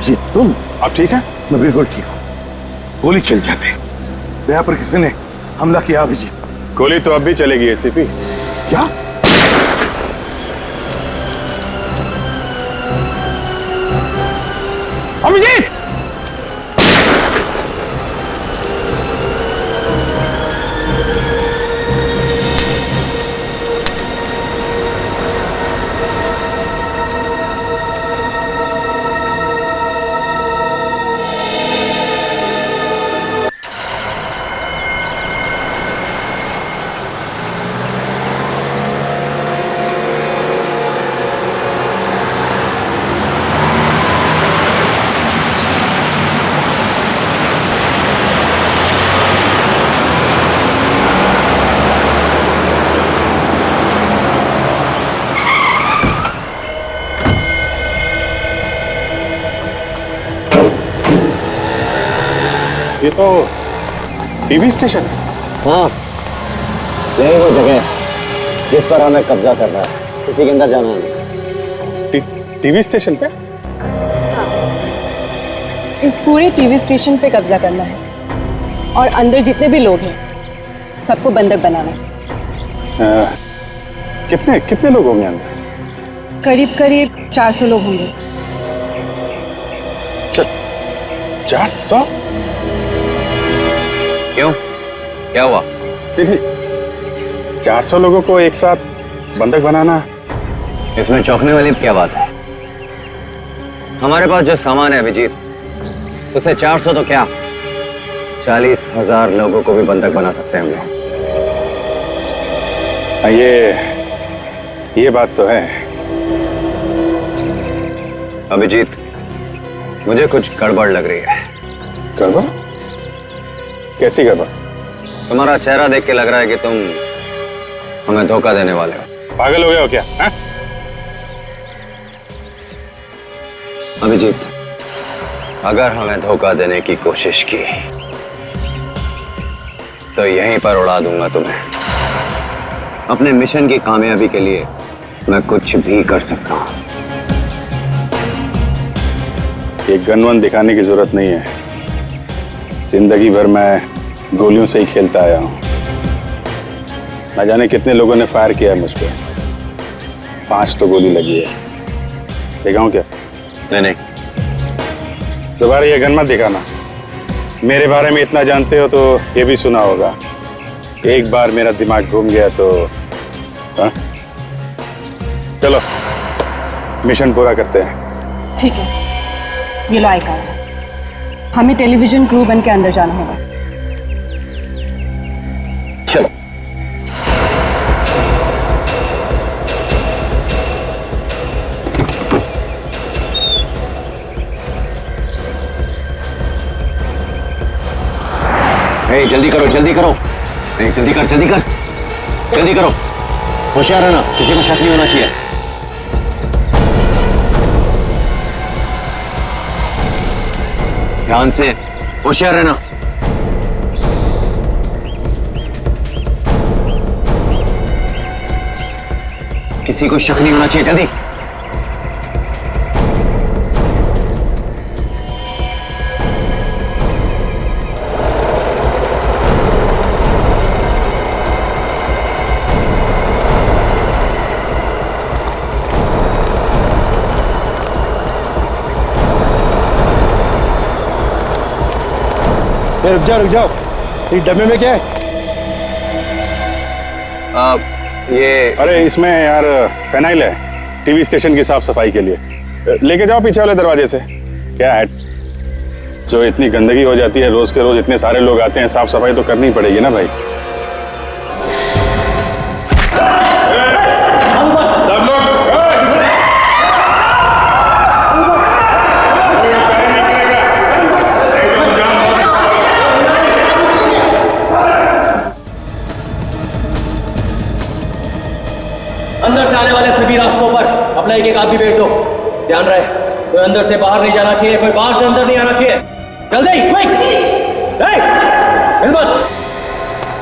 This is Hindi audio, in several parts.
अभिजीत तुम? अब ठीक है? मैं बिल्कुल ठीक हूँ। गोली चल जाते, दया पर किसी ने हमला किया अभिजीत। गोली तो अब भी चलेगी एसीपी। क्या? अभिजीत! ये तो टीवी स्टेशन है। हाँ, यही वो जगह है जिस पर हमें कब्जा करना है। किसी के अंदर जाना है। टीवी स्टेशन पे? इस पूरे टीवी स्टेशन पे कब्जा करना है और अंदर जितने भी लोग हैं सबको बंधक बनाना है। कितने कितने लोग होंगे अंदर? करीब करीब 400 लोग होंगे। 400? क्यों? क्या हुआ? 400 लोगों को एक साथ बंधक बनाना, इसमें चौंकने वाली क्या बात है? हमारे पास जो सामान है अभिजीत, उसे 400 तो क्या 40,000 लोगों को भी बंधक बना सकते हैं हम लोग। ये बात तो है। अभिजीत, मुझे कुछ गड़बड़ लग रही है। गड़बड़? कैसी गड़बड़? तुम्हारा चेहरा देख के लग रहा है कि तुम हमें धोखा देने वाले हो। पागल हो गए हो क्या? हा? अभिजीत, अगर हमें धोखा देने की कोशिश की तो यहीं पर उड़ा दूंगा तुम्हें। अपने मिशन की कामयाबी के लिए मैं कुछ भी कर सकता हूं। ये गन दिखाने की जरूरत नहीं है। जिंदगी भर मैं गोलियों से ही खेलता आया हूं। न जाने कितने लोगों ने फायर किया है मुझ पे। 5 तो गोली लगी है। दिखाऊं क्या? नहीं। दोबारा ये गन मत दिखाना। मेरे बारे में इतना जानते हो तो ये भी सुना होगा। एक बार मेरा दिमाग घूम गया तो हा? चलो मिशन पूरा करते हैं। ठीक है, ये लो आई कार्ड्स। हमें टेलीविजन क्रू बन के अंदर जाना होगा। चलो। जल्दी करो, जल्दी करो। जल्दी कर, जल्दी कर, जल्दी करो। होशियार रहना, किसी को शक नहीं होना चाहिए। ध्यान से, होशियार रहना। किसी को शक नहीं होना चाहिए। जल्दी। रुक जाओ। ये डब्बे में क्या है? ये अरे इसमें यार फेनाइल है, टीवी स्टेशन की साफ सफाई के लिए। लेके जाओ पीछे वाले दरवाजे से। क्या है, जो इतनी गंदगी हो जाती है रोज के रोज, इतने सारे लोग आते हैं, साफ सफाई तो करनी पड़ेगी ना भाई। अंदर से आने वाले सभी रास्तों पर अपना एक आदमी भेज दो। ध्यान रहे, कोई अंदर से बाहर नहीं जाना चाहिए, कोई बाहर से अंदर नहीं आना चाहिए। जल्दी, क्विक! हिम्मत!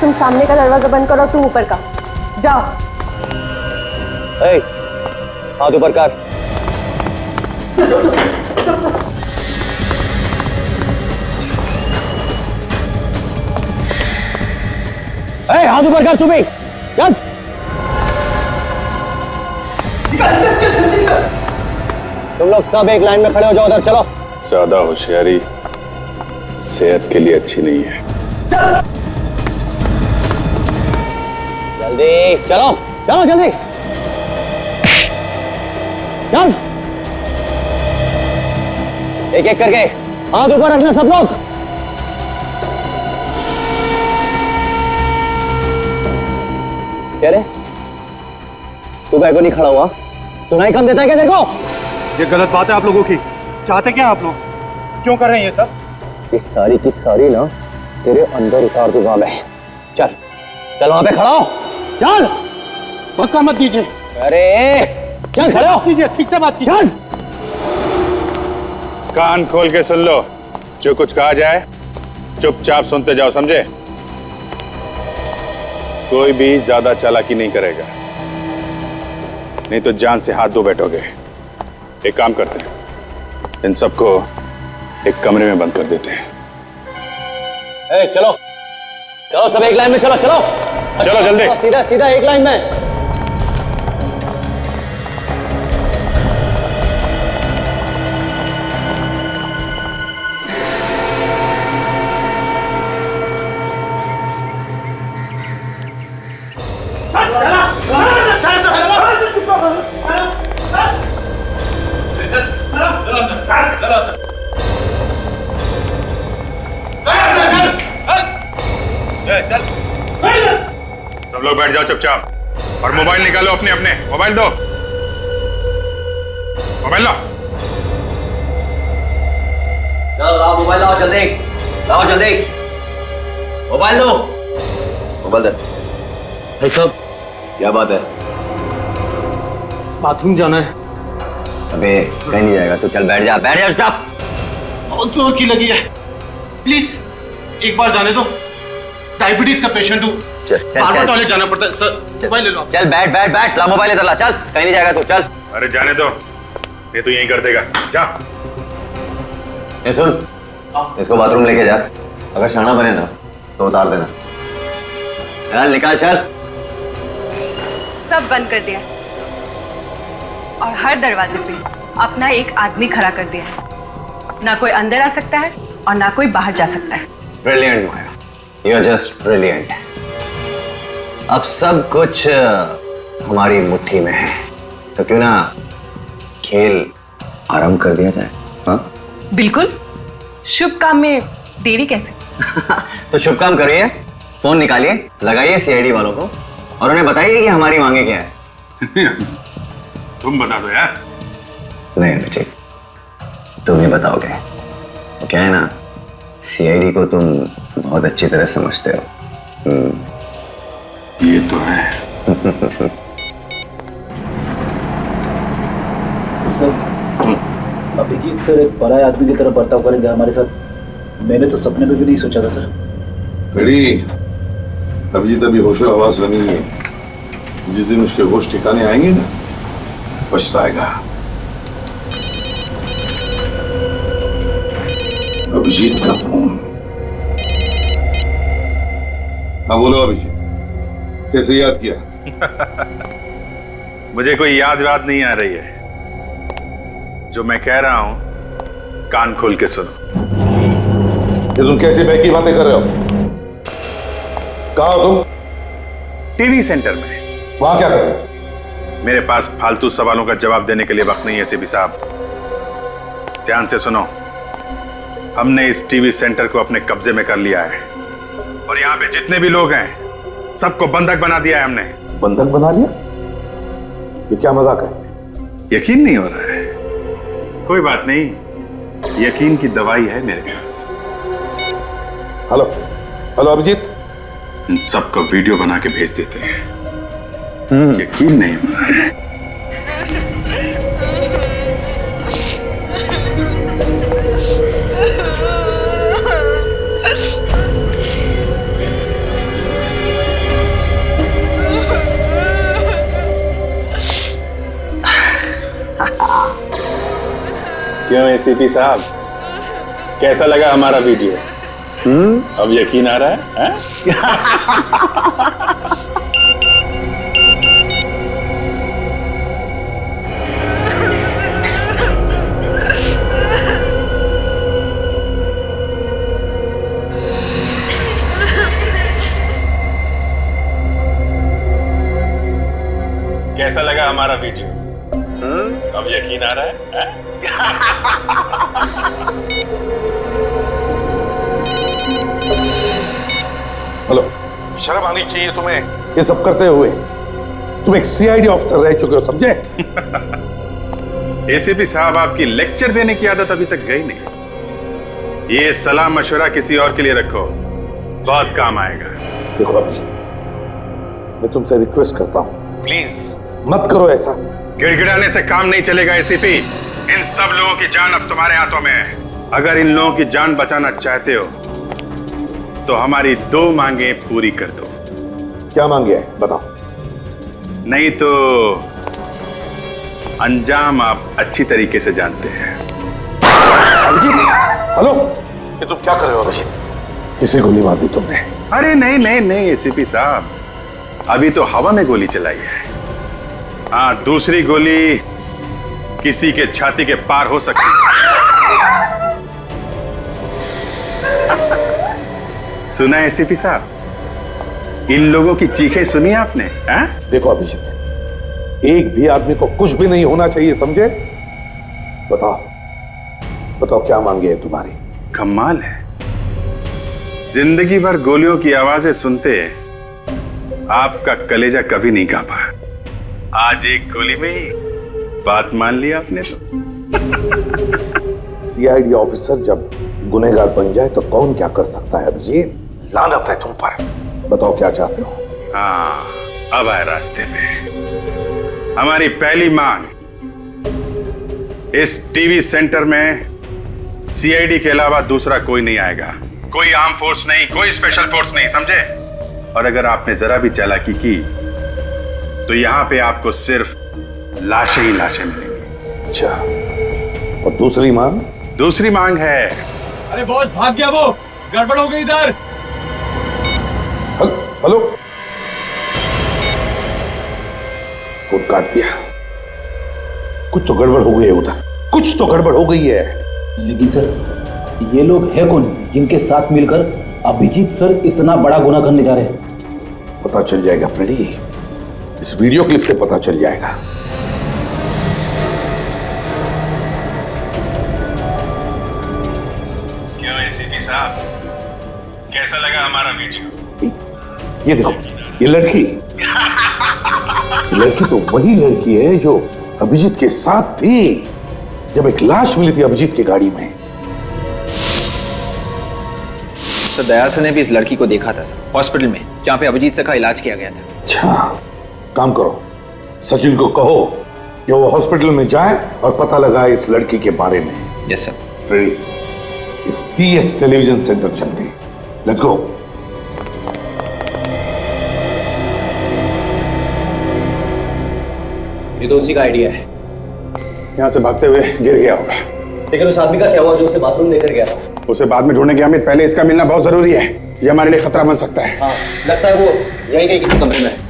तुम सामने का दरवाजा बंद करो, तुम ऊपर का जाओ। हाथ ऊपर कर। हाथ ऊपर कर तू भी, चल। तुम लोग सब एक लाइन में खड़े हो जाओ, उधर चलो। ज्यादा होशियारी सेहत के लिए अच्छी नहीं है। जल्दी चलो, चलो जल्दी, चल। एक एक करके हाथ ऊपर रखना सब लोग। क्या रे, तू बैग को नहीं खड़ा हुआ? सुनाई कम देता है क्या तेरे को? ये गलत बात है आप लोगों की। चाहते क्या आप लोग? क्यों कर रहे हैं ये सब? ये सारी की सारी ना तेरे अंदर उतार दूंगा मैं। चल चल, वहां पे खड़ा हो, चल। धक्का मत दीजिए। अरे चल खड़े हो, कीजिए, ठीक से बात कीजिए। चल। कान खोल के सुन लो, जो कुछ कहा जाए चुपचाप सुनते जाओ, समझे? कोई भी ज्यादा चालाकी नहीं करेगा, नहीं तो जान से हाथ धो बैठोगे। एक काम करते हैं, इन सबको एक कमरे में बंद कर देते हैं। चलो चलो, सब एक लाइन में चलो, चलो चलो जल्दी। सीधा सीधा एक लाइन में। सब लोग बैठ जाओ चुपचाप और मोबाइल निकालो, अपने अपने मोबाइल दो, मोबाइल लो। चलो लाओ मोबाइल, लाओ जल्दी, लाओ जल्दी, मोबाइल लो। मोबाइल दे भाई साहब। क्या बात है? बाथरूम जाना है। अबे कहीं नहीं जाएगा, तू चल बैठ जा, बैठ जा चुपचाप। बहुत जोर की लगी है, प्लीज एक बार जाने दो। डायबिटीज का पेशेंट हूँ, बार बार टॉयलेट जाना पड़ता है। सर मोबाइल ले लो। चल बैठ बैठ बैठ, ला मोबाइल इधर ला, चल कहीं नहीं जाएगा तू, चल। अरे जाने दो, ये तो यहीं कर देगा, जा। ये सुन, इसको बाथरूम लेके जा, अगर शाना बने ना तो उतार देना। चल निकाल, चल। सब बंद कर दिया और हर दरवाजे पे अपना एक आदमी खड़ा कर दिया है। ना कोई अंदर आ सकता है और ना कोई बाहर जा सकता है। Brilliant Maya, you are just brilliant. अब सब कुछ हमारी मुट्ठी में है, तो क्यों ना खेल आरंभ कर दिया जाए? हाँ बिल्कुल, शुभ काम में देरी कैसे? तो शुभ काम करिए, फोन निकालिए, लगाइए सीआईडी वालों को और उन्हें बताइए कि हमारी मांगे क्या है। तुम बता दो यार। नहीं अभिजीत, तुम ही बताओगे। वो क्या है ना, सीआईडी को तुम बहुत अच्छी तरह समझते हो। ये तो है। सर, अभिजीत सर एक पराये आदमी की तरह बर्ताव करेंगे हमारे साथ, मैंने तो सपने में भी नहीं सोचा था सर। बेटी, अभिजीत अभी होशो हवास में नहीं है। जिस दिन उसके होश ठिकाने आएंगे ना, पछताएगा। अभिजीत का फोन। हाँ बोलो अभिजीत, कैसे याद किया? मुझे कोई याद नहीं आ रही है, जो मैं कह रहा हूं कान खोल के सुनो। ये तुम कैसी बहकी बातें कर रहे हो? कहाँ हो तुम? टीवी सेंटर में। वहां क्या कर रहे हो? मेरे पास फालतू सवालों का जवाब देने के लिए वक्त नहीं है सीपी साहब। ध्यान से सुनो, हमने इस टीवी सेंटर को अपने कब्जे में कर लिया है और यहाँ पे जितने भी लोग हैं सबको बंधक बना दिया है हमने। बंधक बना लिया? ये क्या मजाक है? यकीन नहीं हो रहा है? कोई बात नहीं, यकीन की दवाई है मेरे पास। हेलो हेलो अभिजीत, इन सबको वीडियो बना के भेज देते हैं। यकीन नहीं हो रहा है? क्यों एसीपी साहब, कैसा लगा हमारा वीडियो? अब यकीन आ रहा है? कैसा लगा हमारा वीडियो? अब यकीन आ रहा है? हेलो, शर्म आनी चाहिए तुम्हें ये सब करते हुए। तुम एक सीआईडी ऑफिसर रह चुके हो, समझे? एसीपी साहब, आपकी लेक्चर देने की आदत अभी तक गई नहीं। ये सलाह मशवरा किसी और के लिए रखो, बहुत काम आएगा। देखो अभिजीत, मैं तुमसे रिक्वेस्ट करता हूं, प्लीज मत करो ऐसा। गिड़गिड़ाने से काम नहीं चलेगा एसीपी। इन सब लोगों की जान अब तुम्हारे हाथों में है। अगर इन लोगों की जान बचाना चाहते हो तो हमारी 2 मांगे पूरी कर दो। क्या मांगे है बताओ? नहीं तो अंजाम आप अच्छी तरीके से जानते हैं। अभिजीत, हेलो, ये तुम क्या कर रहे हो अभिजीत? किसे गोली मार दी तुमने? अरे नहीं नहीं नहीं एसीपी साहब, अभी तो हवा में गोली चलाई है। हाँ, दूसरी गोली किसी के छाती के पार हो सकती है। सुना है एसीपी साहब? इन लोगों की चीखें सुनी आपने? देखो अभिजीत, एक भी आदमी को कुछ भी नहीं होना चाहिए, समझे? बताओ बताओ क्या मांगे है तुम्हारी? कमाल है, जिंदगी भर गोलियों की आवाजें सुनते आपका कलेजा कभी नहीं कांपा। आज एक गोली में ही बात मान ली आपने तो। सीआईडी ऑफिसर जब गुनहगार बन जाए तो कौन क्या कर सकता है अभिजीत? लानत है तुम पर। बताओ क्या चाहते हो? हाँ, अब आए रास्ते पे। हमारी पहली मांग, इस टीवी सेंटर में सीआईडी के अलावा दूसरा कोई नहीं आएगा। कोई आर्म फोर्स नहीं, कोई स्पेशल फोर्स नहीं, समझे? और अगर आपने जरा भी चालाकी की तो यहां पे आपको सिर्फ लाशें ही लाशें मिलेंगी। अच्छा, और दूसरी मांग? दूसरी मांग है, अरे बॉस भाग गया, वो गड़बड़ हो गई इधर। हेलो, फोन काट दिया। कुछ तो गड़बड़ हो गई है उधर, कुछ तो गड़बड़ हो गई है। लेकिन सर, ये लोग हैं कौन जिनके साथ मिलकर अभिजीत सर इतना बड़ा गुनाह करने जा रहे हैं? पता चल जाएगा फ्रेडी, इस वीडियो क्लिप से पता चल जाएगा। क्यों एसीपी साहब, कैसा लगा हमारा वीडियो? ये देखो, ये लड़की लड़की तो वही लड़की है जो अभिजीत के साथ थी जब एक लाश मिली थी अभिजीत की गाड़ी में। सर, दयाल सर ने भी इस लड़की को देखा था सर, हॉस्पिटल में, जहाँ पे अभिजीत सर का इलाज किया गया था। अच्छा, काम करो, सचिन को कहो कि वो हॉस्पिटल में जाए और पता लगाए इस लड़की के बारे में। Yes sir. फ्रेडी, इस टीएस टेलीविजन सेंटर चलते हैं। Let's go. ये तो उसी का आइडिया है। यहां से भागते हुए गिर गया होगा। लेकिन उस आदमी का क्या हुआ जो उसे बाथरूम लेकर गया था? उसे बाद में ढूंढने की अमित, पहले इसका मिलना बहुत जरूरी है। ये हमारे लिए खतरा बन सकता है। हाँ, लगता है वो यहीं कहीं किसी कमरे में है।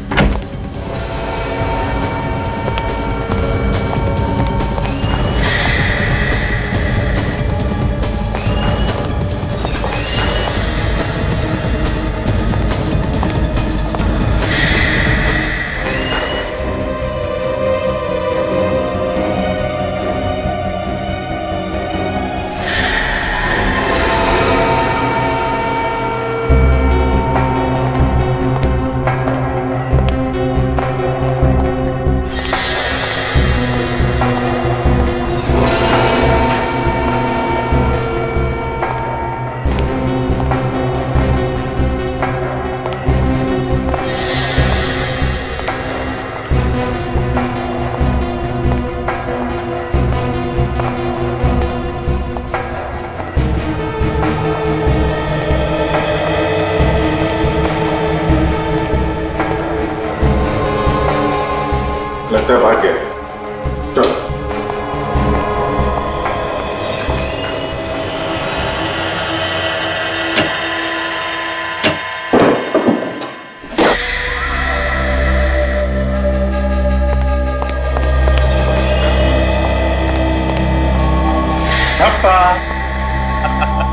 पापा।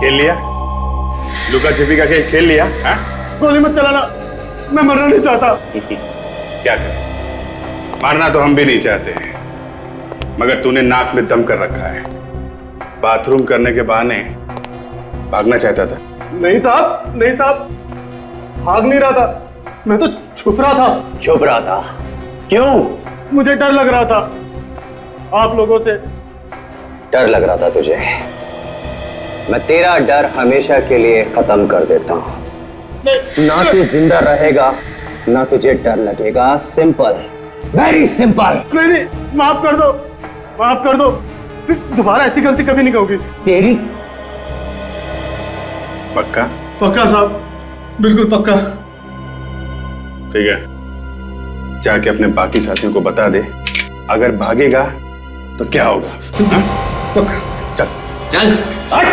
खेल लिया? लुका छिपी का खेल खेल लिया? हाँ? गोली मत चलाना, मैं मरना नहीं चाहता। क्या करें, मारना तो हम भी नहीं चाहते, मगर तूने नाक में दम कर रखा है। बाथरूम करने के बहाने भागना चाहता था। नहीं साहब, नहीं साहब, भाग नहीं रहा था, मैं तो छुप रहा था। छुप रहा था? क्यों? मुझे डर लग रहा था आप लोगों से। डर लग रहा था तुझे? मैं तेरा डर हमेशा के लिए खत्म कर देता हूं। ना तू जिंदा रहेगा, ना तुझे डर लगेगा। Simple, very simple. नहीं नहीं, माफ कर दो, माफ कर दो, फिर दोबारा ऐसी गलती कभी नहीं होगी। तेरी पक्का? पक्का साहब, बिल्कुल पक्का। ठीक है, जाके अपने बाकी साथियों को बता दे, अगर भागेगा तो क्या होगा। हाँ? पक्का। चल चल हट।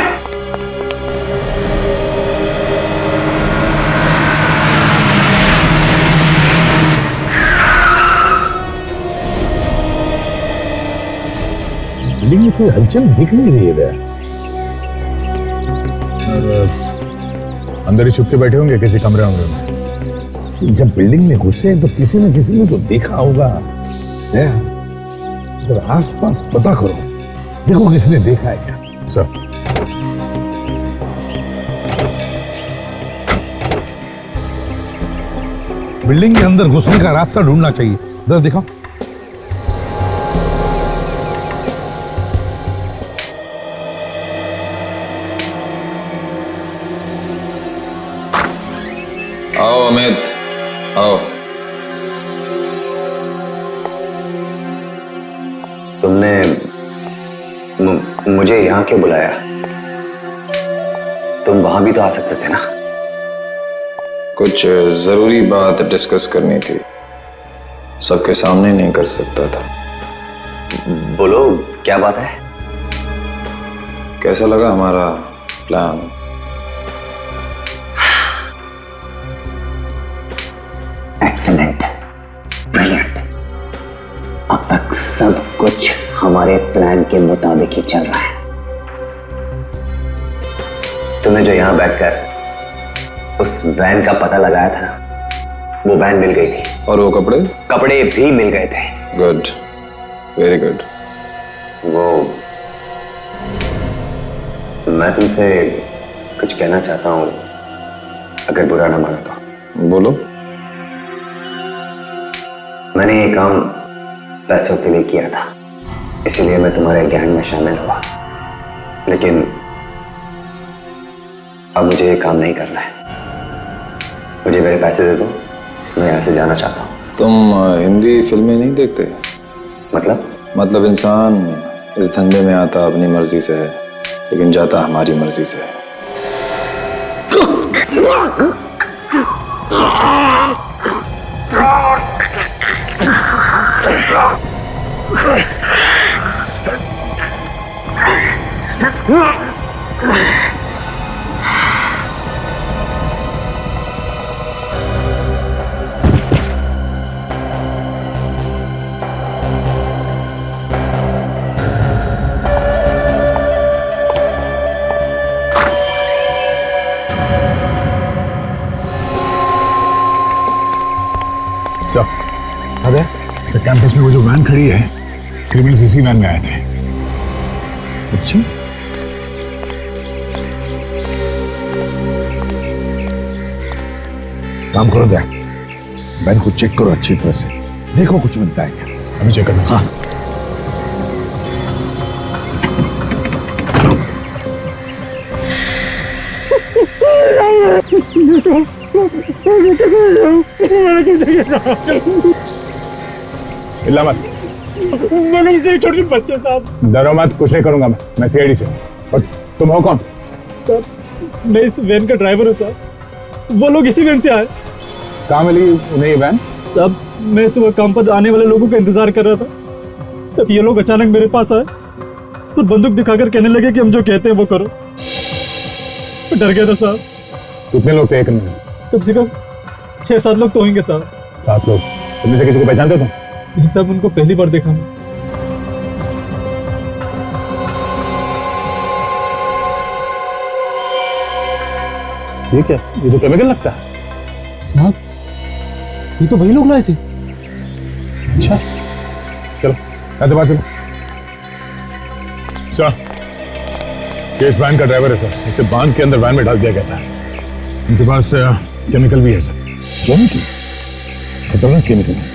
बिल्डिंग में कोई हलचल दिख नहीं रही है। अंदर ही छुप के बैठे होंगे किसी कमरे में। जब बिल्डिंग में घुसे तो किसी न किसी ने तो देखा होगा। जरा आसपास पता करो, देखो किसने देखा है क्या। सर, बिल्डिंग के अंदर घुसने का रास्ता ढूंढना चाहिए। जरा दिखाओ। आओ अमित, आओ। तुमने मुझे यहां क्यों बुलाया? तुम वहां भी तो आ सकते थे ना। कुछ जरूरी बात डिस्कस करनी थी, सबके सामने नहीं कर सकता था। बोलो, क्या बात है? कैसा लगा हमारा प्लान? Excellent, brilliant. अब तक सब कुछ हमारे प्लान के मुताबिक ही चल रहा है। तुमने जो यहां बैठकर उस वैन का पता लगाया था ना, वो वैन मिल गई थी। और वो कपड़े? कपड़े भी मिल गए थे। Good, very good. वो मैं तुमसे कुछ कहना चाहता हूं, अगर बुरा ना मानो तो। बोलो। मैंने ये काम पैसों के लिए किया था, इसीलिए मैं तुम्हारे गैंग में शामिल हुआ, लेकिन अब मुझे ये काम नहीं करना है। मुझे मेरे पैसे दे दो, मैं यहाँ से जाना चाहता हूँ। तुम हिंदी फिल्में नहीं देखते? मतलब इंसान इस धंधे में आता अपनी मर्जी से है, लेकिन जाता हमारी मर्जी से है। सर, कैंपस में वो जो वैन खड़ी है, क्रिमिनल्स इसी वैन में आए थे। अच्छा, काम करो, क्या वैन को चेक करो अच्छी तरह से, देखो कुछ मिलता है क्या। अभी चेक करना। हाँ। हिला मत। छोटे बच्चे साहब। डरो मत, कुछ नहीं करूंगा मैं सीआईडी से। और तुम हो कौन? सर, मैं इस वैन का ड्राइवर हूँ सर। वो लोग इसी वैन से आए। कहाँ मिली उन्हें ये वैन? साहब, मैं सुबह काम पर आने वाले लोगों का इंतजार कर रहा था, तब ये लोग अचानक मेरे पास आए और बंदूक दिखाकर कहने लगे कि हम जो कहते हैं वो करो। डर गया था साहब। कितने लोग थे एक में? कम से कम 6-7 लोग तो होंगे साहब। 7 लोग? तुम से किसी को पहचानते तुम? ये सब उनको पहली बार देखा मैं। ये क्या? ये तो केमिकल लगता है। साहब ये तो वही लोग लाए थे। अच्छा चलो ऐसे बात चलो सर। ये इस वैन का ड्राइवर है सर, इसे बांध के अंदर वैन में डाल दिया गया था। इनके पास केमिकल भी है सर। केमिकल? खतरनाक केमिकल है।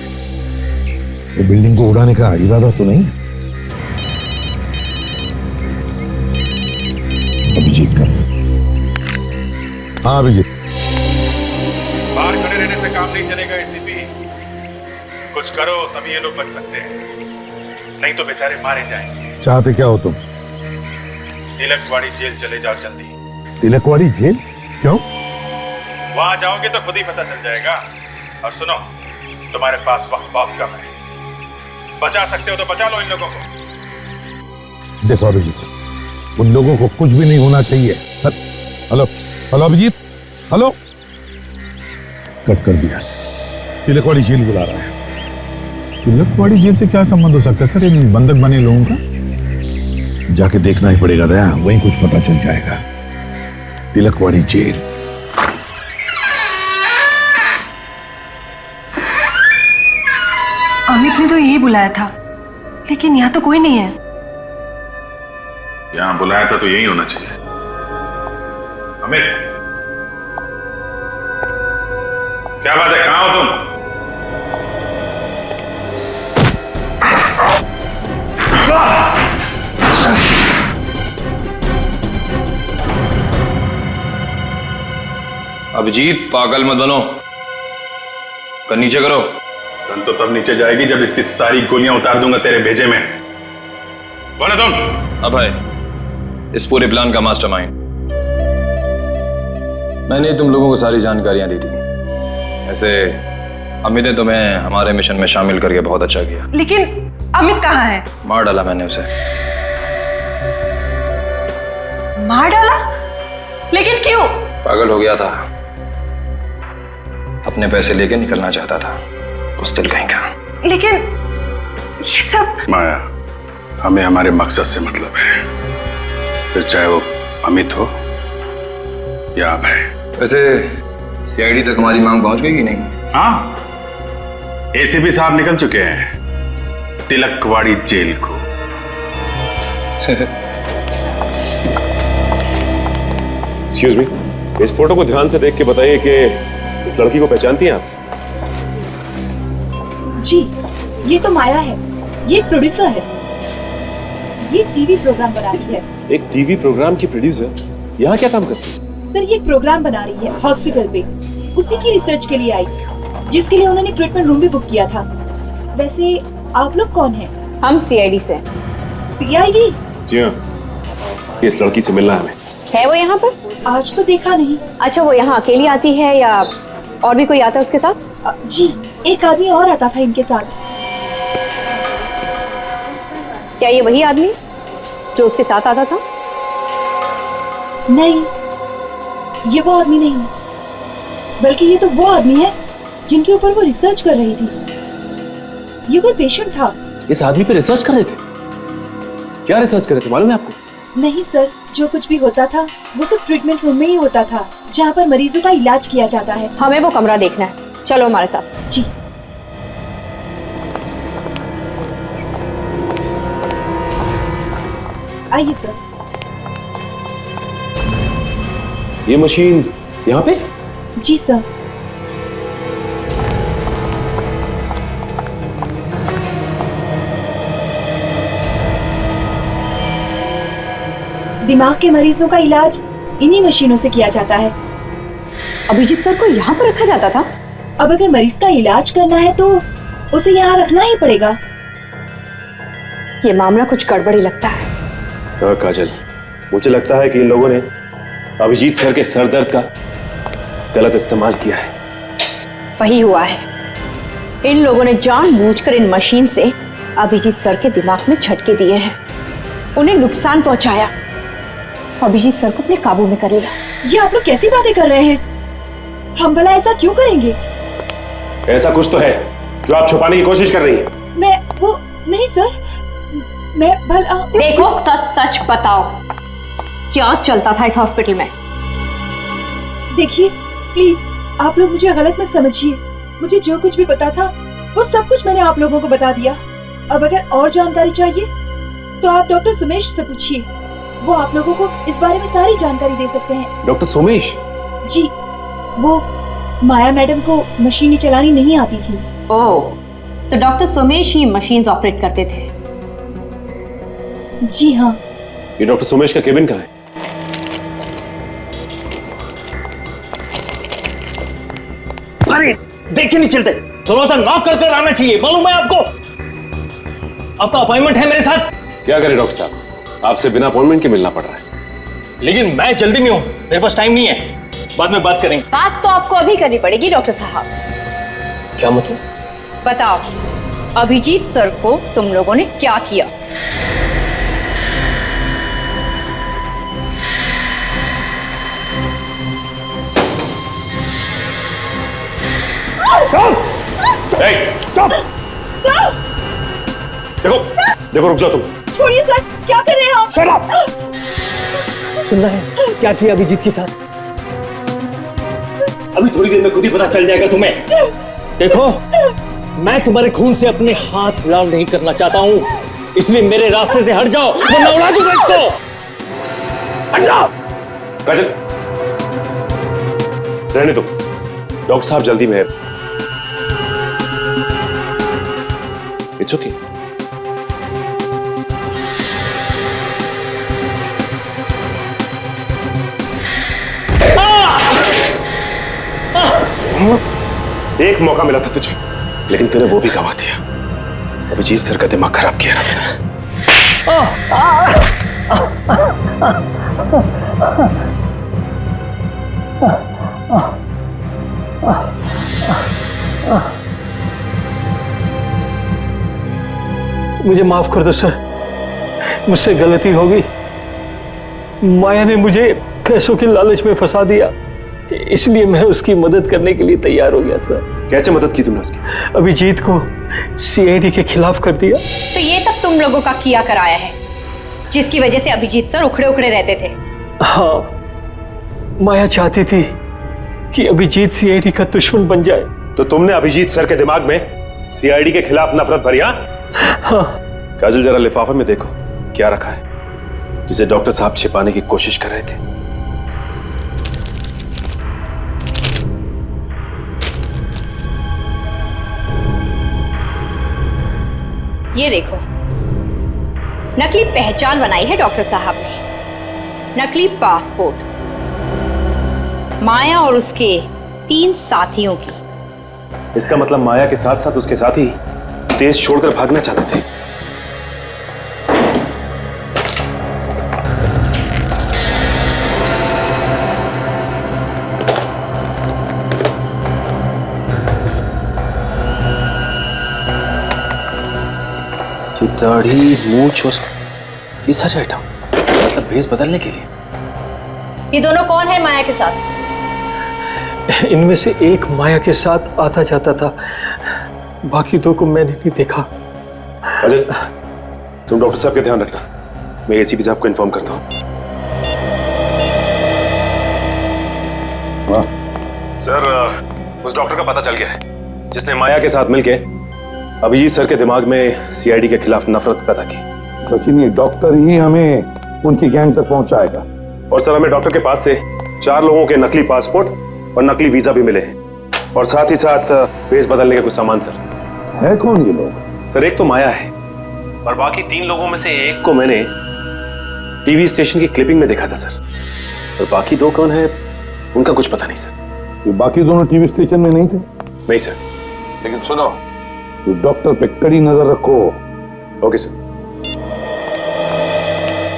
ये बिल्डिंग को उड़ाने का इरादा तो नहीं? अभिजीत का। हाँ अभिजीत। बाहर खड़े रहने से काम नहीं चलेगा एसीपी। कुछ करो तभी ये लोग बच सकते हैं, नहीं तो बेचारे मारे जाएंगे। चाहते क्या हो तुम? तिलकवाड़ी जेल चले जाओ जल्दी। तिलकवाड़ी जेल? क्यों? वहां जाओगे तो खुद ही पता चल जाएगा। और सुनो, तुम्हारे पास वक्त बहुत कम है। बचा सकते हो तो बचा लो इन लोगों को। देखो अभिजीत, उन लोगों को कुछ भी नहीं होना चाहिए। Hello hello Abhijit, hello. Cut कर दिया। तिलकवाड़ी जेल बुला रहा है। तिलकवाड़ी जेल से क्या संबंध हो सकता है सर इन बंधक बने लोगों का? जाके देखना ही पड़ेगा दया, वहीं कुछ पता चल जाएगा। तिलकवाड़ी जेल। अमित ने तो यही बुलाया था, लेकिन यहाँ तो कोई नहीं है। यहां बुलाया था तो यही होना चाहिए। अमित, क्या बात है, कहां हो तुम? अभिजीत पागल मत बनो, कर नीचे करो। गन तो तब नीचे जाएगी जब इसकी सारी गोलियां उतार दूंगा तेरे भेजे में। कौन है तुम? अभय, इस पूरे प्लान का मास्टरमाइंड। मैंने तुम लोगों को सारी जानकारियां दी थी। ऐसे अमित ने तुम्हें हमारे मिशन में शामिल करके बहुत अच्छा किया। लेकिन अमित कहाँ है? मार डाला मैंने उसे। मार डाला? लेकिन क्यों? पागल हो गया था, अपने पैसे लेके निकलना चाहता था। बुज़दिल कहीं का। लेकिन ये सब। माया, हमें हमारे मकसद से मतलब है, फिर चाहे वो अमित हो या अभय। वैसे सीआईडी तक हमारी मांग पहुंच गई कि नहीं? हाँ, एसीपी साहब निकल चुके हैं तिलकवाड़ी जेल को। एक्सक्यूज मी, इस फोटो को ध्यान से देख के बताइए कि इस लड़की को पहचानती हैं आप? जी, ये तो माया है। ये एक प्रोड्यूसर है। ये टीवी प्रोग्राम बना रही है। एक टीवी प्रोग्राम की प्रोड्यूसर यहाँ क्या काम करती है? सर ये प्रोग्राम बना रही है हॉस्पिटल पे। उसी की रिसर्च के लिए आई, जिसके लिए उन्होंने ट्रीटमेंट रूम भी बुक किया था। वैसे आप लोग कौन हैं? हम सीआईडी से। सीआईडी? जी हाँ, इस लड़की से मिलना है हमें। है वो यहाँ पर? आज तो देखा नहीं। अच्छा, वो यहाँ अकेली आती है या और भी कोई आता है उसके साथ? जी, एक आदमी और आता था इनके साथ। क्या ये वही आदमी जो उसके साथ आता था? नहीं, ये वो आदमी नहीं है, बल्कि ये तो वो आदमी है जिनके ऊपर वो रिसर्च कर रही थी। ये कोई पेशेंट था। इस आदमी पे रिसर्च कर रहे थे? क्या रिसर्च कर रहे थे मालूम है आपको? नहीं सर, जो कुछ भी होता था वो सब ट्रीटमेंट रूम में ही होता था, जहाँ पर मरीजों का इलाज किया जाता है। हमें वो कमरा देखना है, चलो हमारे साथ। जी। आइए सर। ये मशीन यहाँ पे? जी सर। दिमाग के मरीजों का इलाज इन्हीं मशीनों से किया जाता है। अभिजीत सर को यहाँ पर रखा जाता था? अब अगर मरीज का इलाज करना है तो उसे यहाँ रखना ही पड़ेगा। ये मामला कुछ गड़बड़ी लगता है। हाँ काजल, मुझे लगता है कि इन लोगों ने अभिजीत सर के सर दर्द का गलत इस्तेमाल किया है। वही हुआ है। इन लोगों ने जानबूझकर इन मशीन से अभिजीत सर के दिमाग में झटके दिए हैं, उन्हें नुकसान पहुंचाया। अभिजीत सर को अपने काबू में कर लिया। ये आप लोग कैसी बातें कर रहे हैं? हम भला ऐसा क्यों करेंगे? ऐसा कुछ तो है जो आप छुपाने की कोशिश कर रही हैं। मैं वो नहीं सर, मैं भला। देखो, सच सच बताओ, क्या चलता था इस हॉस्पिटल में? देखिए प्लीज, आप लोग मुझे गलत मत समझिए। मुझे जो कुछ भी पता था वो सब कुछ मैंने आप लोगों को बता दिया। अब अगर और जानकारी चाहिए तो आप डॉक्टर सुमेश से पूछिए, वो आप लोगों को इस बारे में सारी जानकारी दे सकते हैं। डॉक्टर सुमेश? जी, वो माया मैडम को मशीनें चलानी नहीं आती थी। ओह, तो डॉक्टर सुमेश ही मशीन्स ऑपरेट करते थे? जी हाँ। ये डॉक्टर सुमेश का केबिन कहाँ है? अरे देख नहीं चलते, थोड़ा सा नॉक कर आना चाहिए, मालूम है आपको? आपका अपॉइंटमेंट है मेरे साथ। क्या करें डॉक्टर साहब, आपसे बिना अपॉइंटमेंट के मिलना पड़ रहा है। लेकिन मैं जल्दी में हूँ, मेरे पास टाइम नहीं है, बाद में बात करेंगे। बात तो आपको अभी करनी पड़ेगी डॉक्टर साहब। क्या मतलब? बताओ, अभिजीत सर को तुम लोगों ने क्या किया? चुप! देखो देखो, रुक जाओ तुम। छोड़िए सर, क्या कर रहे हैं आप? Shut up! सुनना है क्या किया अभिजीत के साथ? अभी थोड़ी देर में खुद ही पता चल जाएगा तुम्हें। देखो, मैं तुम्हारे खून से अपने हाथ लाल नहीं करना चाहता हूँ, इसलिए मेरे रास्ते से हट जाओ, वरना उड़ा दूंगा इसको। हट जाओ। काजल, रहने दो, डॉक्टर साहब जल्दी में है। It's okay. एक मौका मिला था तुझे, लेकिन तूने वो भी गंवा दिया। अभिजीत सर का दिमाग खराब किया ना मुझे माफ कर दो सर, मुझसे गलती हो गई। माया ने मुझे पैसों के लालच में फंसा दिया, इसलिए मैं उसकी मदद करने के लिए तैयार हो गया सर। कैसे मदद की तुमने उसकी? अभिजीत को सीआईडी के खिलाफ कर दिया। तो ये सब तुम लोगों का किया कराया है, जिसकी वजह से अभिजीत सर उखड़े उखड़े रहते थे। हाँ, माया चाहती थी कि अभिजीत सीआईडी का दुश्मन बन जाए। तो तुमने अभिजीत सर के दिमाग में सीआईडी के खिलाफ नफरत भरी? हाँ, काजल जरा लिफाफे में देखो क्या रखा है, जिसे डॉक्टर साहब छिपाने की कोशिश कर रहे थे। ये देखो, नकली पहचान बनाई है डॉक्टर साहब ने, नकली पासपोर्ट, माया और उसके 3 साथियों की। इसका मतलब माया के साथ साथ उसके साथी देश छोड़कर भागना चाहते थे। ये दाढ़ी, मूंछ और ये सारे आइटम मतलब भेस बदलने के लिए। ये दोनों कौन है माया के साथ? इनमें से एक माया के साथ आता जाता था, बाकी 2 को मैंने नहीं देखा। अजय, तुम डॉक्टर साहब का ध्यान रखना, मैं एसीपी साहब को इन्फॉर्म करता हूँ। सर, उस डॉक्टर का पता चल गया है जिसने माया के साथ मिलके अभिजीत सर के दिमाग में सीआईडी के खिलाफ नफरत पैदा की। सचिन, ये डॉक्टर ही हमें उनकी गैंग तक पहुंचाएगा। और सर, हमें डॉक्टर के पास से 4 लोगों के नकली पासपोर्ट और नकली वीजा भी मिले हैं, और साथ ही साथ भेस बदलने के कुछ सामान। सर, है कौन ये लोग? सर, एक तो माया है और बाकी 3 लोगों में से एक को मैंने टीवी स्टेशन की क्लिपिंग में देखा था सर, और बाकी 2 कौन है उनका कुछ पता नहीं सर। ये बाकी दोनों टीवी स्टेशन में नहीं थे? नहीं सर। लेकिन सुनो, उस डॉक्टर पे कड़ी नजर रखो। Okay sir.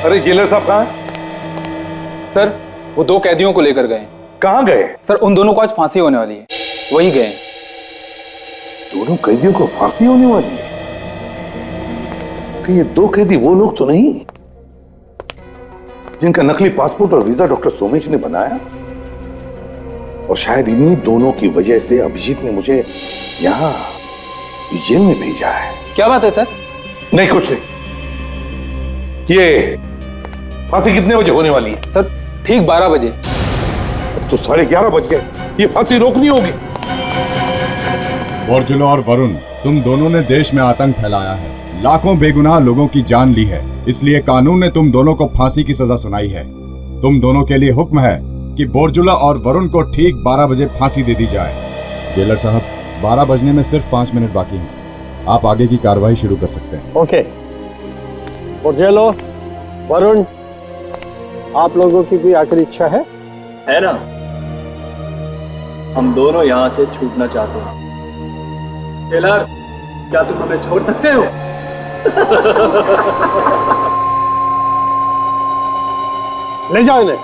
अरे जेलर साहब कहाँ हैं? सर, वो 2 कैदियों को लेकर गए। कहाँ गए? सर, उन दोनों को आज फांसी होने वाली है, वही गए। दोनों कैदियों को फांसी होने वाली है? कि ये 2 कैदी वो लोग तो नहीं जिनका नकली पासपोर्ट और वीजा डॉक्टर सोमेश ने बनाया? और शायद इन्हीं दोनों की वजह से अभिजीत ने मुझे यहाँ जेल में भेजा है। क्या बात है सर? नहीं, कुछ नहीं। ये फांसी कितने बजे होने वाली है? सर, ठीक 12 बजे। तो 11:30 बज गए, ये फांसी रोकनी होगी। बोरजुला और वरुण, तुम दोनों ने देश में आतंक फैलाया है, लाखों बेगुनाह लोगों की जान ली है, इसलिए कानून ने तुम दोनों को फांसी की सजा सुनाई है। तुम दोनों के लिए हुक्म है कि बोरजुला और वरुण को ठीक 12 बजे फांसी दे दी जाए। जेलर साहब, 12 बजने में सिर्फ 5 मिनट बाकी हैं। आप आगे की कार्रवाई शुरू कर सकते हैं। ओके। बोरजुला, वरुण, आप लोगों की कोई आखिरी इच्छा है ना? हम दोनों यहाँ से छूटना चाहते हैं। टेलर, क्या तुम हमें छोड़ सकते हो? ले जाओ इन्हें।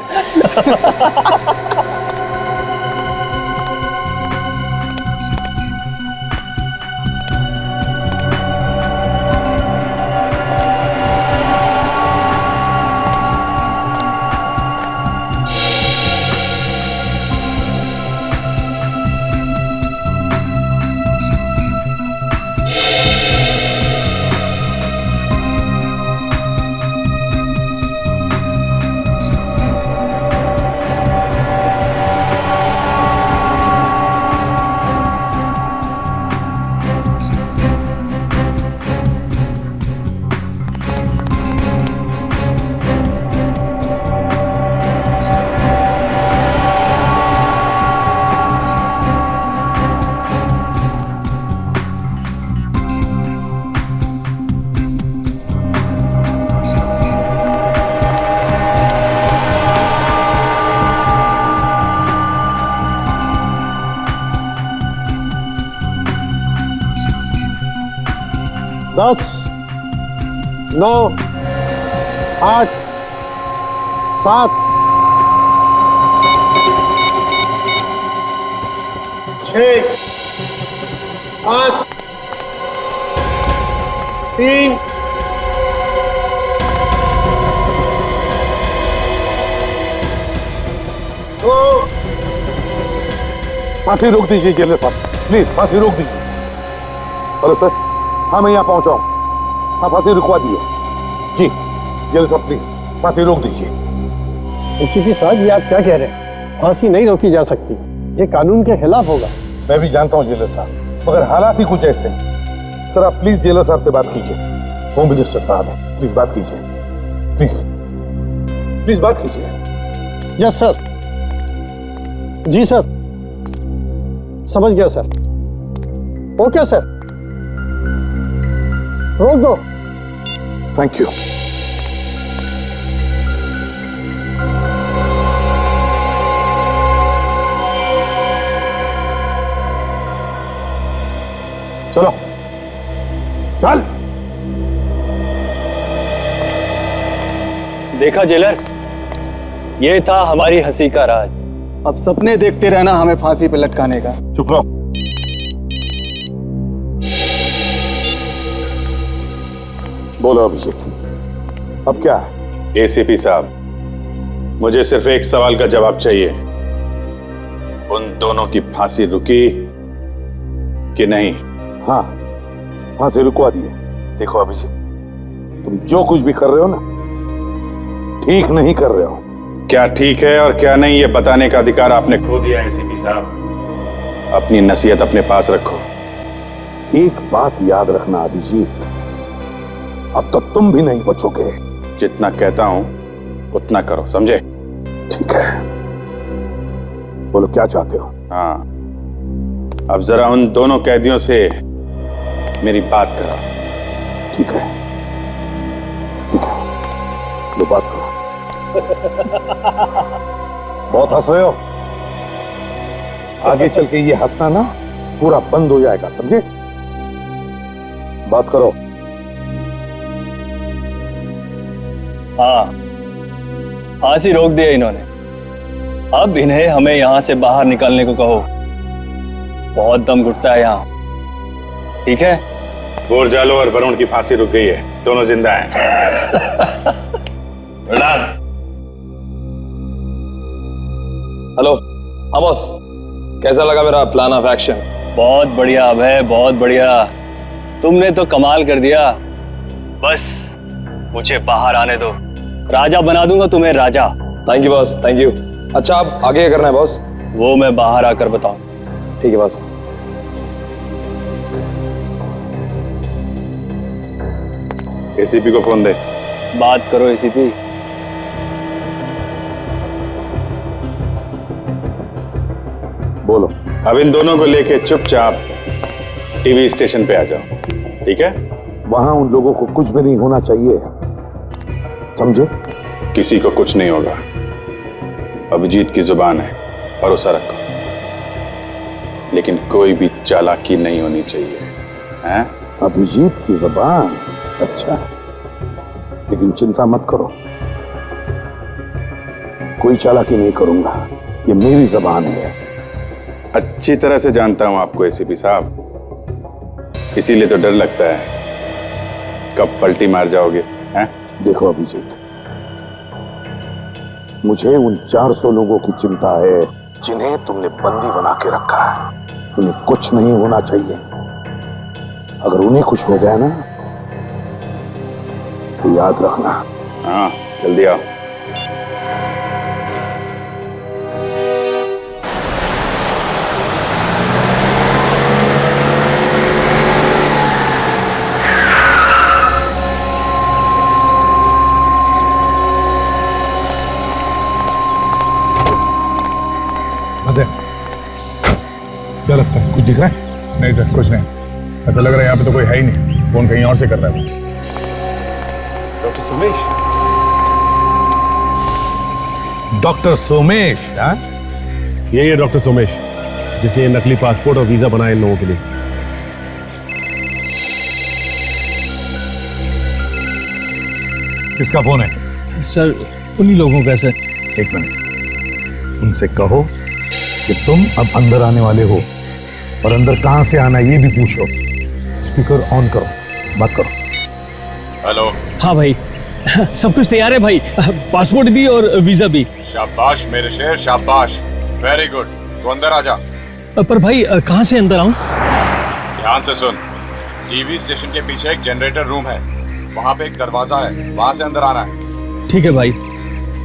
दस, 9, 8, 7, 6, 5, 3, 2। फांसी रोक दीजिए जेलर साहब, प्लीज फांसी रोक दीजिए। हेलो सर, हाँ मैं यहाँ पहुंचा हूँ। हाँ फांसी रुकवा दिए जी। जेलर साहब प्लीज फांसी रोक दीजिए। एसीपी साहब, ये आप क्या कह रहे हैं? फांसी नहीं रोकी जा सकती, ये कानून के खिलाफ होगा। मैं भी जानता हूँ जेलर साहब, मगर हालात ही कुछ ऐसे हैं। सर आप प्लीज जेलर साहब से बात कीजिए। होम मिनिस्टर साहब है, प्लीज बात कीजिए। प्लीज प्लीज बात कीजिए। Yes sir. जी सर, समझ गया सर। ओके सर, रोक दो। Thank you. चलो चल। देखा जेलर, ये था हमारी हंसी का राज। अब सपने देखते रहना हमें फांसी पे लटकाने का। चुप रहो। बोलो अभिषेक, अब क्या है? एसीपी साहब, मुझे सिर्फ एक सवाल का जवाब चाहिए। उन दोनों की फांसी रुकी कि नहीं? हाँ, फांसी रुकवा दी है। देखो अभिषेक, तुम जो कुछ भी कर रहे हो ना, ठीक नहीं कर रहे हो। क्या ठीक है और क्या नहीं, ये बताने का अधिकार आपने खो दिया है एसीपी साहब। अपनी नसीहत अपने पास रखो। एक बात याद रखना अभिजीत, अब तो तुम भी नहीं बचोगे। जितना कहता हूं उतना करो, समझे? ठीक है, बोलो क्या चाहते हो? हाँ, अब जरा उन दोनों कैदियों से मेरी बात करो। ठीक है, ठीक है, लो बात करो। बहुत हंस रहे हो। आगे चल के ये हंसना ना पूरा बंद हो जाएगा, समझे? बात करो। हाँ, फांसी रोक दिया इन्होंने। अब इन्हें हमें यहां से बाहर निकलने को कहो। बहुत दम घुटता है यहाँ। ठीक है? बोरजालो और वरुण की फांसी रुक गई है, दोनों जिंदा हैं। हेलो, हाँ बॉस, कैसा लगा मेरा प्लान ऑफ एक्शन? बहुत बढ़िया अभय, बहुत बढ़िया। तुमने तो कमाल कर दिया। बस मुझे बाहर आने दो, राजा बना दूंगा तुम्हें, राजा। Thank you boss, thank you. अच्छा अब आगे क्या करना है बॉस? वो मैं बाहर आकर बताऊं। ठीक है बॉस। एसीपी को फोन दे। बात करो एसीपी। बोलो। अब इन दोनों को लेके चुपचाप टीवी स्टेशन पे आ जाओ, ठीक है? वहां उन लोगों को कुछ भी नहीं होना चाहिए, समझे? किसी को कुछ नहीं होगा। अभिजीत की जुबान है, भरोसा रखो। लेकिन कोई भी चालाकी नहीं होनी चाहिए, हैं? अभिजीत की जुबान? अच्छा, लेकिन चिंता मत करो, कोई चालाकी नहीं करूंगा, ये मेरी जुबान है। अच्छी तरह से जानता हूं आपको एसीपी साहब, इसीलिए तो डर लगता है कब पलटी मार जाओगे, हैं? देखो अभिजीत, मुझे उन 400 लोगों की चिंता है जिन्हें तुमने बंदी बना के रखा है। उन्हें कुछ नहीं होना चाहिए। अगर उन्हें कुछ हो गया ना तो याद रखना। हाँ, जल्दी आओ। क्या लगता है, कुछ दिख रहा है? नहीं सर, कुछ नहीं। ऐसा लग रहा है यहाँ पे तो कोई है ही नहीं, फोन कहीं और से कर रहा है। डॉक्टर सोमेश। डॉक्टर सोमेश? हाँ, यही है डॉक्टर सोमेश, जिसे ये नकली पासपोर्ट और वीजा बनाए इन लोगों के लिए। किसका फोन है? सर उन्हीं लोगों का सर। एक मिनट, उनसे कहो कि तुम अब अंदर आने वाले हो और अंदर कहां से आना ये भी पूछो। स्पीकर ऑन करो, बात करो। हेलो। हाँ भाई, सब कुछ तैयार है भाई, पासपोर्ट भी और वीजा भी। शाबाश मेरे शेर, शाबाश, वेरी गुड। तो अंदर आ जा। पर भाई कहाँ से अंदर आऊं? ध्यान से सुन, टीवी स्टेशन के पीछे एक जनरेटर रूम है, वहाँ पे एक दरवाजा है, वहाँ से अंदर आना है। ठीक है भाई,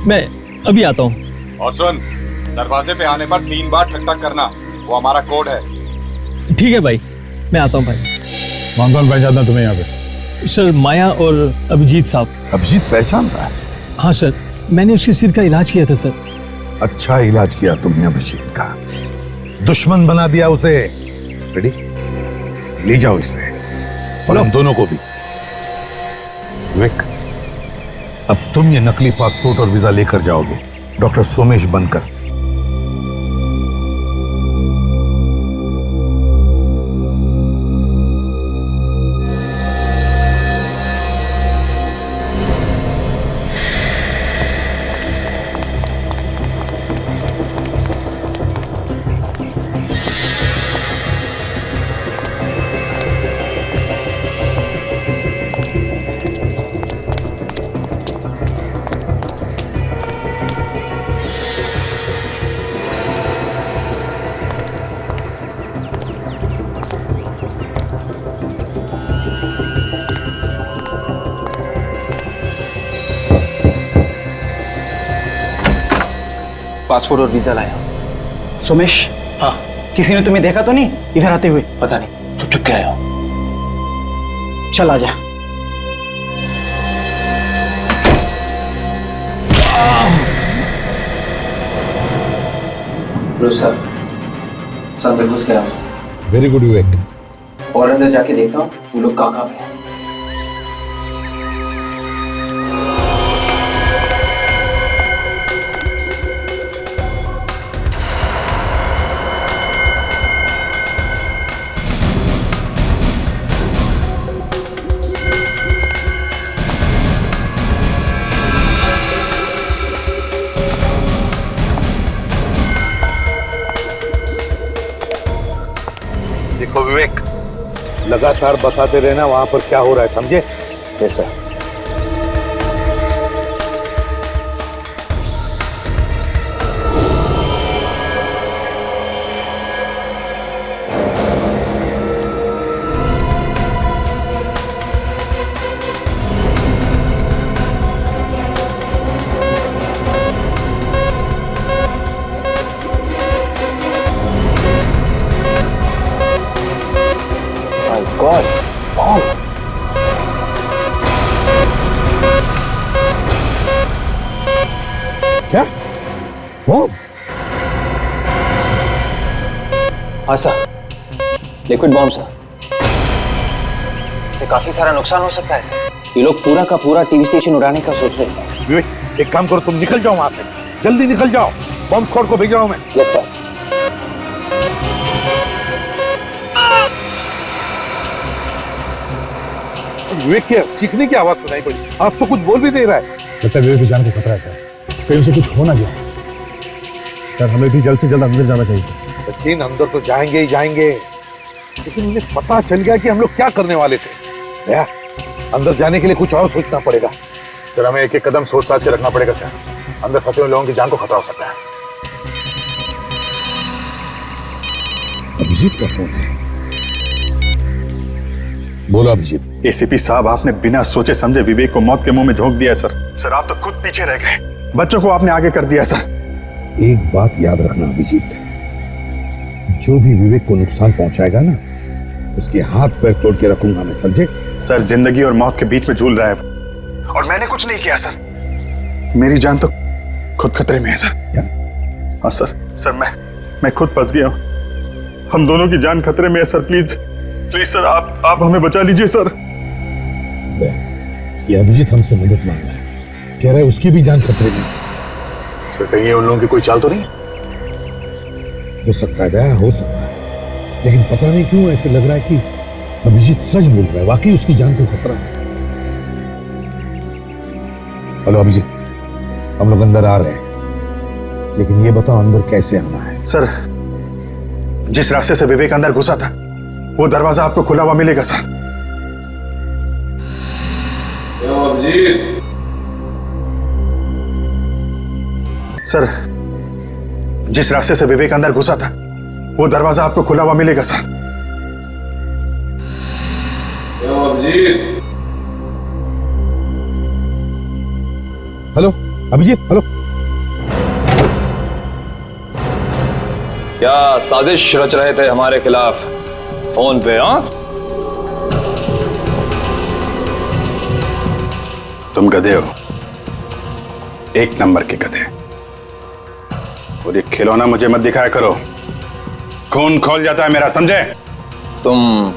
मैं अभी आता हूँ। और सुन, दरवाजे पे आने पर 3 बार ठक ठक करना, वो हमारा कोड है। ठीक है भाई, मैं आता हूँ भाई। कौन कौन पहचानता तुम्हें यहाँ पे? सर माया और अभिजीत साहब। अभिजीत पहचान रहा है? हाँ सर, मैंने उसके सिर का इलाज किया था सर। अच्छा इलाज किया तुमने अभिजीत का, दुश्मन बना दिया उसे। रेडी, ले जाओ इसे और हम दोनों को भी। विवेक, अब तुम ये नकली पासपोर्ट और वीजा लेकर जाओगे डॉक्टर सोमेश बनकर। पासपोर्ट और वीजा लाया। सोमेश, हाँ, किसी ने तुम्हें देखा तो नहीं इधर आते हुए? पता नहीं, चुप चुप के आया हो। चल आजा। सर, अंदर घुस गया। वेरी गुड विवेक। और अंदर जाके देखता हूँ वो लोग कहाँ पे हैं। देखो विवेक, लगातार बताते रहना वहां पर क्या हो रहा है, समझे? Yes sir. क्या? बॉम्ब? हाँ सर, लिक्विड बॉम्ब सर। इससे काफी सारा नुकसान हो सकता है सर। ये लोग पूरा का पूरा टीवी स्टेशन उड़ाने का सोच रहे हैं सर। विवेक, एक काम करो, तुम निकल जाओ वहां से, जल्दी निकल जाओ। बॉम्ब स्क्वाड को भेज रहा हूं मैं। Yes sir. विवेक की चीखने की आवाज सुनाई पड़ी, आज तो कुछ बोल भी नहीं रहा है। लगता है विवेक की जान को खतरा है सर, कहीं उसे कुछ हो ना गया। सर हमें भी जल्द से जल्द अंदर जाना चाहिए सर। सचिन, अंदर तो जाएंगे ही जाएंगे, लेकिन उन्हें पता चल गया कि हम लोग क्या करने वाले थे। भैया, अंदर जाने के लिए कुछ और सोचना पड़ेगा। सर हमें एक एक कदम सोच साच के रखना पड़ेगा सर, अंदर फंसे हुए लोगों की जान को खतरा हो सकता है। अभिजीत का फोन है। बोलो अभिजीत। एसीपी साहब, आपने बिना सोचे समझे विवेक को मौत के मुंह में झोंक दिया सर। सर आप तो खुद पीछे रह गए, बच्चों को आपने आगे कर दिया सर। एक बात याद रखना अभिजीत, जो भी विवेक को नुकसान पहुंचाएगा ना, उसके हाथ पैर तोड़ के रखूंगा मैं, समझे? सर जिंदगी और मौत के बीच में झूल रहा है वो, और मैंने कुछ नहीं किया सर। मेरी जान तो खुद खतरे में है सर। क्या? हाँ सर मैं खुद फंस गया हूँ। हम दोनों की जान खतरे में है सर। प्लीज सर आप हमें बचा लीजिए सर। ये अभिजीत हमसे मदद मांग रहा है, कह रहा है उसकी भी जान खतरे में। सर कहीं उन लोगों की कोई चाल तो नहीं? हो सकता है दया, हो सकता है, लेकिन पता नहीं क्यों ऐसे लग रहा है कि अभिजीत सच बोल रहा है, वाकई उसकी जान को खतरा है। हेलो अभिजीत, हम लोग अंदर आ रहे हैं, लेकिन ये बताओ अंदर कैसे आना है? सर जिस रास्ते से विवेक अंदर घुसा था, वो दरवाजा आपको खुला हुआ मिलेगा सर। अभिजीत। सर जिस रास्ते से विवेक अंदर घुसा था, वो दरवाजा आपको खुला हुआ मिलेगा sir. Abhijit. Hello Abhijit, hello. क्या साजिश रच रहे थे हमारे खिलाफ फोन पे? हाँ, तुम गधे हो, एक नंबर के गधे। और ये खिलौना मुझे मत दिखाया करो, खून खोल जाता है मेरा, समझे? तुम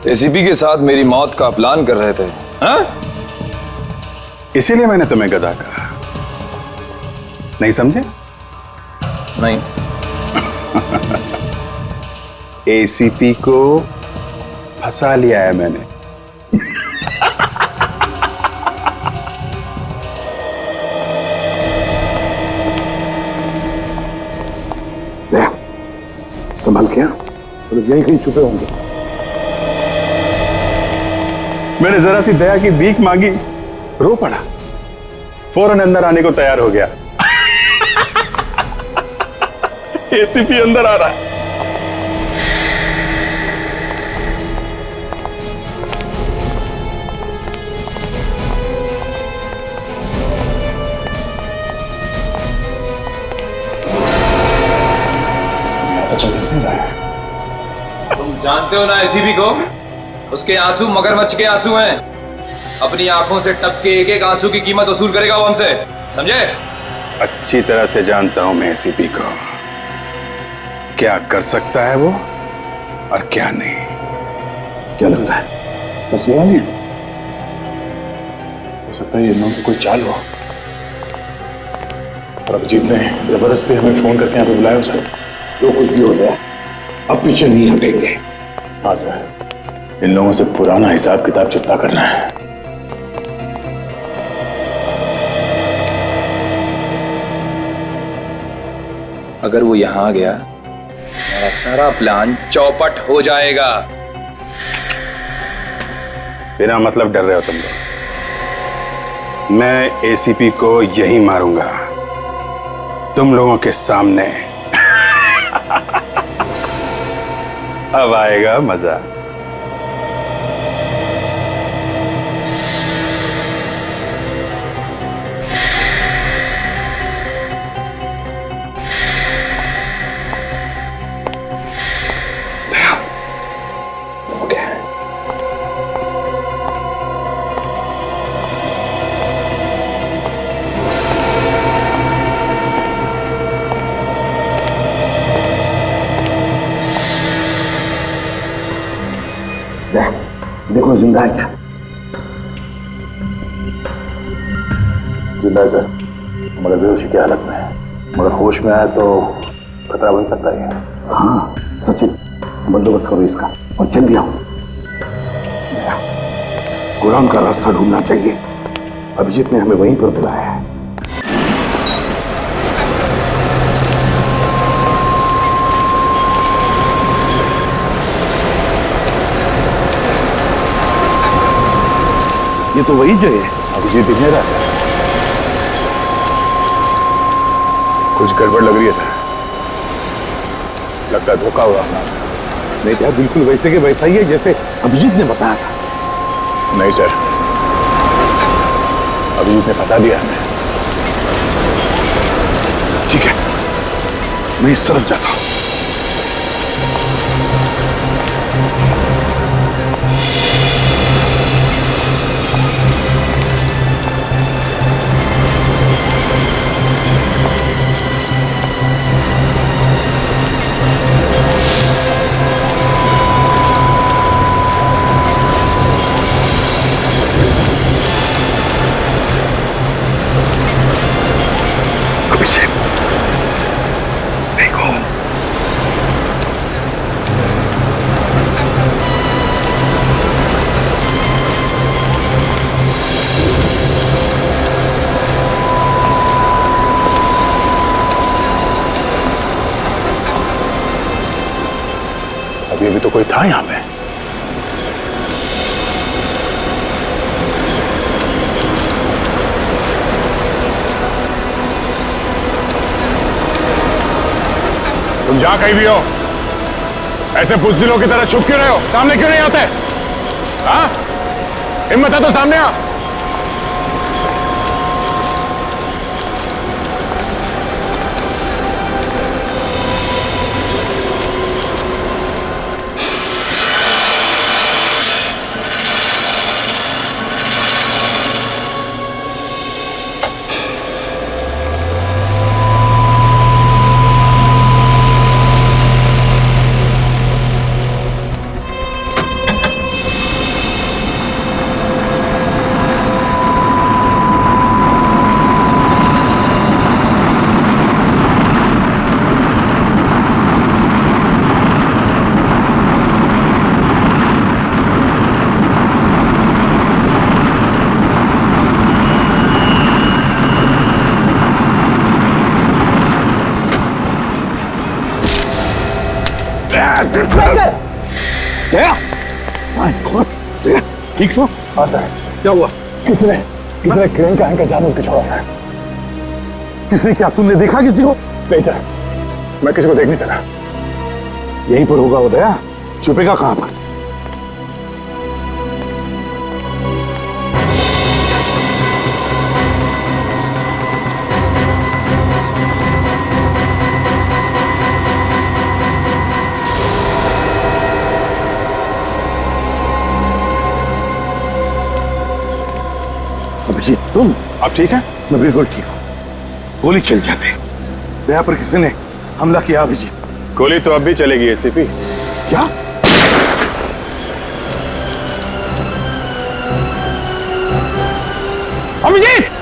एसीपी के साथ मेरी मौत का प्लान कर रहे थे? हाँ? इसीलिए मैंने तुम्हें गधा कहा, नहीं समझे? नहीं। एसीपी को फंसा लिया है मैंने। संभाल के, यहीं कहीं छुपे होंगे। मैंने जरा सी दया की भीख मांगी, रो पड़ा, फौरन अंदर आने को तैयार हो गया। एसीपी अंदर आ रहा है। तुम जानते हो ना एसीपी को? उसके आंसू मगरमच्छ के आंसू हैं। अपनी आंखों से टपके एक एक आंसू की कीमत वसूल करेगा वो हमसे, समझे? अच्छी तरह से जानता हूं मैं एसीपी को, क्या कर सकता है वो और क्या नहीं। क्या लगता है बस ये वाली? हो सकता है ये लोगों की कोई चाल हो। और अभिजीत ने जबरदस्ती हमें फोन करके यहाँ पे बुलाया सर। जो कुछ भी हो गया, अब पीछे नहीं हटेंगे। हाँ सर, इन लोगों से पुराना हिसाब किताब चुकता करना है। अगर वो यहां आ गया, हमारा सारा प्लान चौपट हो जाएगा। बिना मतलब डर रहे हो तुम लोग। मैं एसीपी को यही मारूंगा, तुम लोगों के सामने। अब आएगा मजा। जिंदा है क्या? जिंदा है सर, मगर बेहोशी की हालत में है, मगर होश में आया तो खतरा बन सकता है। हाँ सचिन, बंदोबस्त करो इसका और जल्दी आओ। गोदाम का रास्ता ढूंढना चाहिए। अभिजीत ने हमें वहीं पर बुलाया है। ये तो वही जगह है। अभिजीत दिखने रहा सर, कुछ गड़बड़ लग रही है सर, लगता है धोखा हुआ हमारे साथ। नहीं क्या, बिल्कुल वैसे के वैसा ही है जैसे अभिजीत ने बताया था। नहीं सर, अभिजीत ने फंसा दिया हमें। ठीक है, मैं इस तरफ जाता हूं। अभी तो कोई था यहां पे। तुम जहां कहीं भी हो, ऐसे बुज़दिलों की तरह छुप क्यों रहे हो? सामने क्यों नहीं आते? हाँ, हिम्मत है तो सामने आ। ठीक सो? हाँ सर। क्या हुआ? किसने क्रेन का एंकर जानबूझ के छोड़ा सर। किसने? क्या तुमने देखा किसी को? नहीं सर, मैं किसी को देख नहीं सका। यहीं पर होगा उदया, छुपेगा कहां पर? अभिजीत, तुम? आप ठीक है? मैं बिल्कुल ठीक हूं। गोली चल जाती, दया पर किसी ने हमला किया। अभिजीत, गोली तो अब भी चलेगी एसीपी। क्या? अभिजीत!